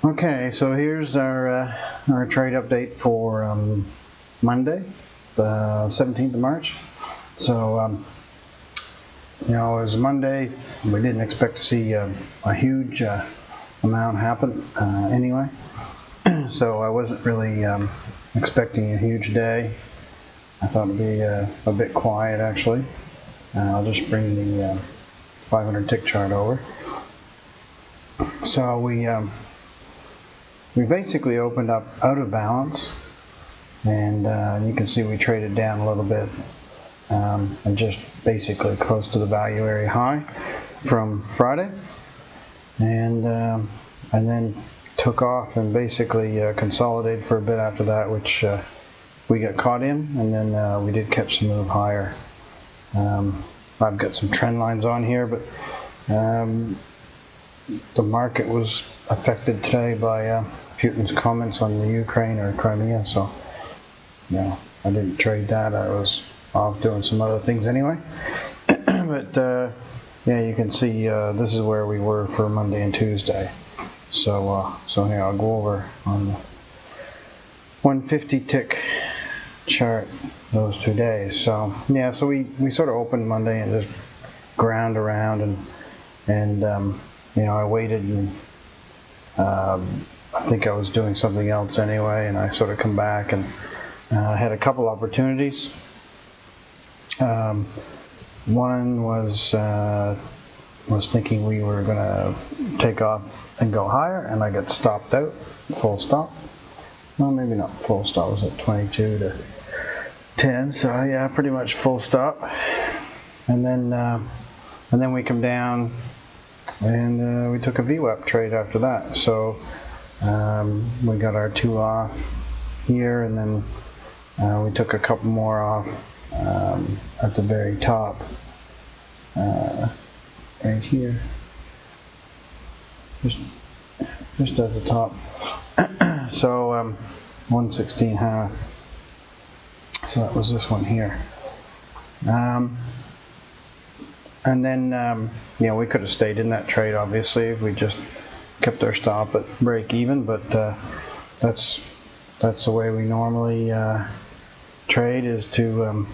Okay, so here's our trade update for Monday, the 17th of March. So it was Monday. We didn't expect to see a huge amount happen anyway. So I wasn't really expecting a huge day. I thought it'd be a bit quiet actually. I'll just bring the 500 tick chart over. So we basically opened up out of balance, and you can see we traded down a little bit and just basically close to the value area high from Friday, and then took off and basically consolidated for a bit after that, which we got caught in, and then we did catch the move higher. I've got some trend lines on here, but the market was affected today by Putin's comments on the Ukraine or Crimea, so I didn't trade that. I was off doing some other things anyway. But yeah, you can see this is where we were for Monday and Tuesday. So here I'll go over on the 150 tick chart those 2 days. So yeah, so we sort of opened Monday and just ground around, and I waited, and I think I was doing something else anyway, and I sort of come back and had a couple opportunities. One was thinking we were going to take off and go higher, and I got stopped out, full stop. Well, maybe not full stop, it was at 22 to 10, so yeah, pretty much full stop. And then we come down, and we took a VWAP trade after that. So we got our 2 off here, and then we took a couple more off at the very top, right here, just at the top. So 116.5. So that was this one here. And then we could have stayed in that trade, obviously, if we just kept our stop at break even, but that's the way we normally trade, is to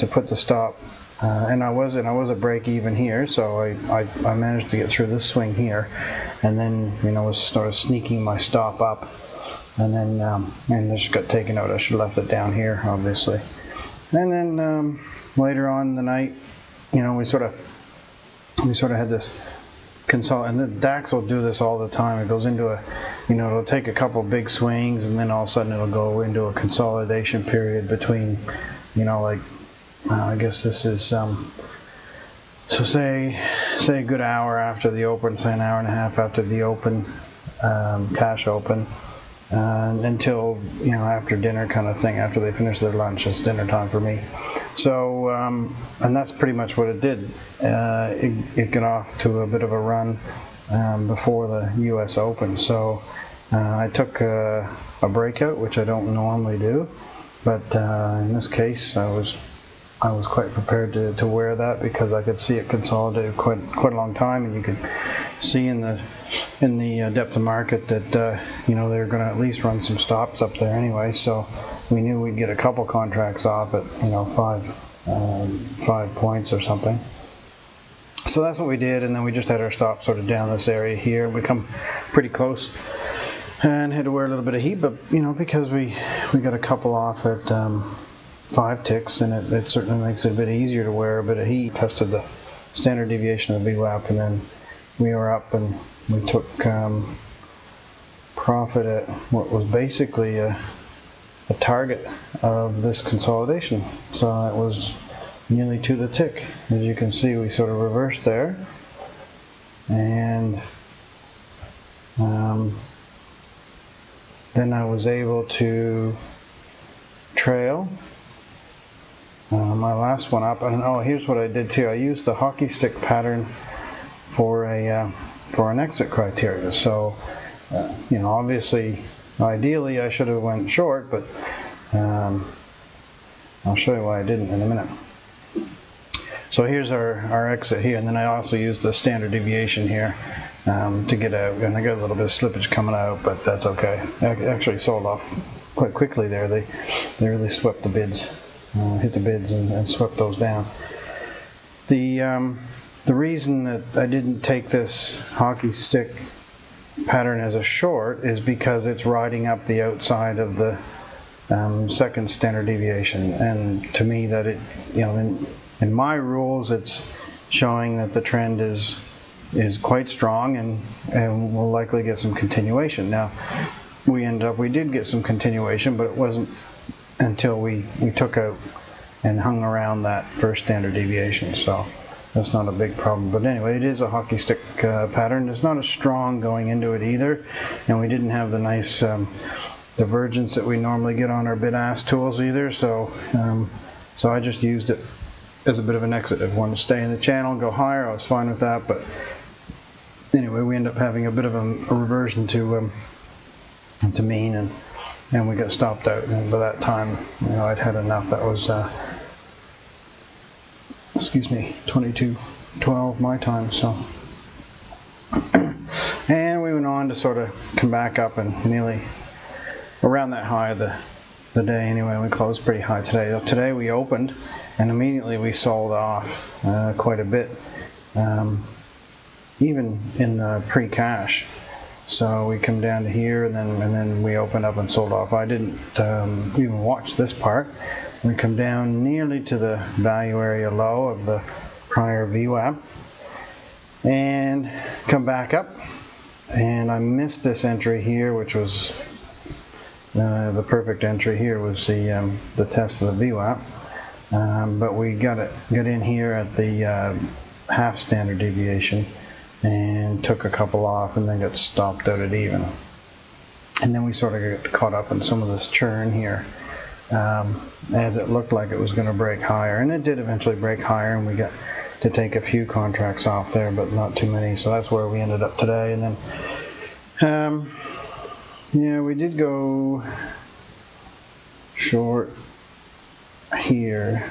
put the stop, and I was at break even here, so I managed to get through this swing here, and then was sort of sneaking my stop up, and then and this got taken out. I should have left it down here, obviously. And then later on in the night, we sort of had this and the DAX will do this all the time. It goes into a, it'll take a couple big swings, and then all of a sudden it'll go into a consolidation period between, I guess this is, so say a good hour after the open, say an hour and a half after the open, cash open, until, after dinner kind of thing, after they finish their lunch. It's dinner time for me. So, and that's pretty much what it did. It got off to a bit of a run before the US Open. So I took a breakout, which I don't normally do, but in this case I was quite prepared to wear that, because I could see it consolidated quite a long time, and you could see in the depth of market that they're going to at least run some stops up there anyway. So we knew we'd get a couple contracts off at 5 points or something. So that's what we did, and then we just had our stop sort of down this area here. We come pretty close and had to wear a little bit of heat, but because we got a couple off at 5 ticks, and it certainly makes it a bit easier to wear a bit of heat. Tested the standard deviation of the VWAP, and then we were up, and we took profit at what was basically a target of this consolidation. So it was nearly to the tick. As you can see, we sort of reversed there, and then I was able to trail my last one up. And here's what I did too. I used the hockey stick pattern for an exit criteria. So obviously, ideally I should have went short, but I'll show you why I didn't in a minute. So here's our exit here, and then I also used the standard deviation here to get out, and I got a little bit of slippage coming out, but that's okay. I actually sold off quite quickly there. They really swept the bids, hit the bids and swept those down. The reason that I didn't take this hockey stick pattern as a short is because it's riding up the outside of the second standard deviation, and to me that it, in my rules, it's showing that the trend is quite strong and we'll likely get some continuation. Now we did get some continuation, but it wasn't until we took out and hung around that first standard deviation, so that's not a big problem. But anyway, it is a hockey stick pattern. It's not as strong going into it either, and we didn't have the nice divergence that we normally get on our bid-ask tools either, so I just used it as a bit of an exit. If I wanted to stay in the channel and go higher, I was fine with that, but anyway, we ended up having a bit of a reversion to mean, and we got stopped out, and by that time, I'd had enough. That was 22:12 my time, so and we went on to sort of come back up and nearly around that high of the day anyway. We closed pretty high today. Today we opened and immediately we sold off quite a bit, even in the pre-cash. So we come down to here, and then we opened up and sold off. I didn't even watch this part. We come down nearly to the value area low of the prior VWAP and come back up, and I missed this entry here, which was the perfect entry here was the test of the VWAP, but we got in here at the half standard deviation and took a couple off and then got stopped out at even. And then we sort of got caught up in some of this churn here, as it looked like it was going to break higher, and it did eventually break higher, and we got to take a few contracts off there, but not too many. So that's where we ended up today. And then yeah, we did go short here.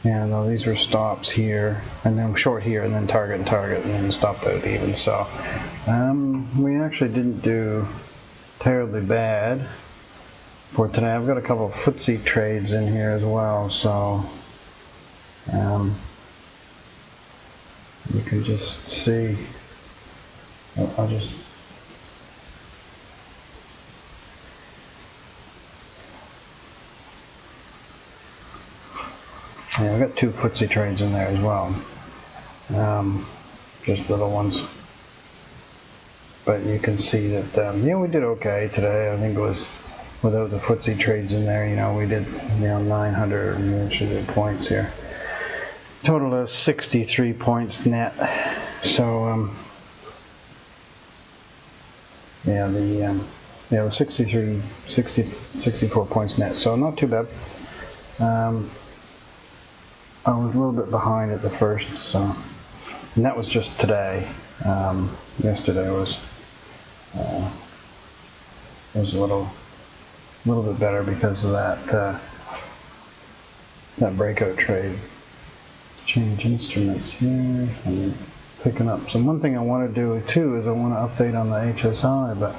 Yeah, no, these were stops here, and then short here, and then target and target, and then stopped out even. So we actually didn't do terribly bad for today. I've got a couple of footsie trades in here as well, so you can just see. I'll just yeah, I've got two footsie trades in there as well, just little ones, but you can see that yeah, we did okay today. I think it was without the footsie trades in there, we did 900 points here. Total of 63 points net. So yeah, the 64 points net, so not too bad. I was a little bit behind at the first, so, and that was just today. Yesterday was a little bit better because of that breakout trade. Change instruments here. I'm picking up. So one thing I want to do too is I want to update on the HSI, but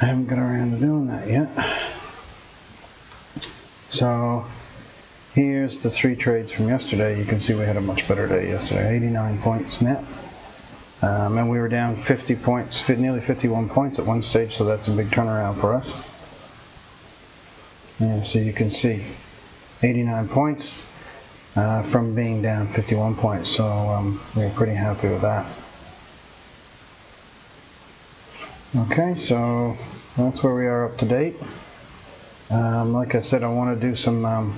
I haven't got around to doing that yet. So here's the three trades from yesterday. You can see we had a much better day yesterday. 89 points net. And we were down 50 points, nearly 51 points at one stage, so that's a big turnaround for us. And so you can see 89 points from being down 51 points, so we were pretty happy with that. Okay, so that's where we are up to date. Like I said, I want to do some,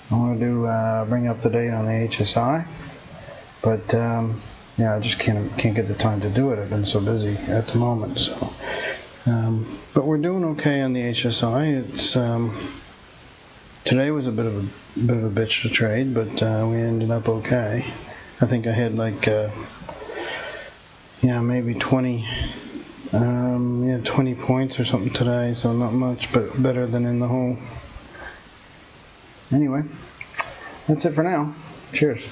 bring up to date on the HSI, but yeah, I just can't get the time to do it. I've been so busy at the moment. So, but we're doing okay on the HSI. It's today was a bit of a bitch to trade, but we ended up okay. I think I had like yeah, maybe 20 points or something today, so not much, but better than in the hole. Anyway, that's it for now. Cheers.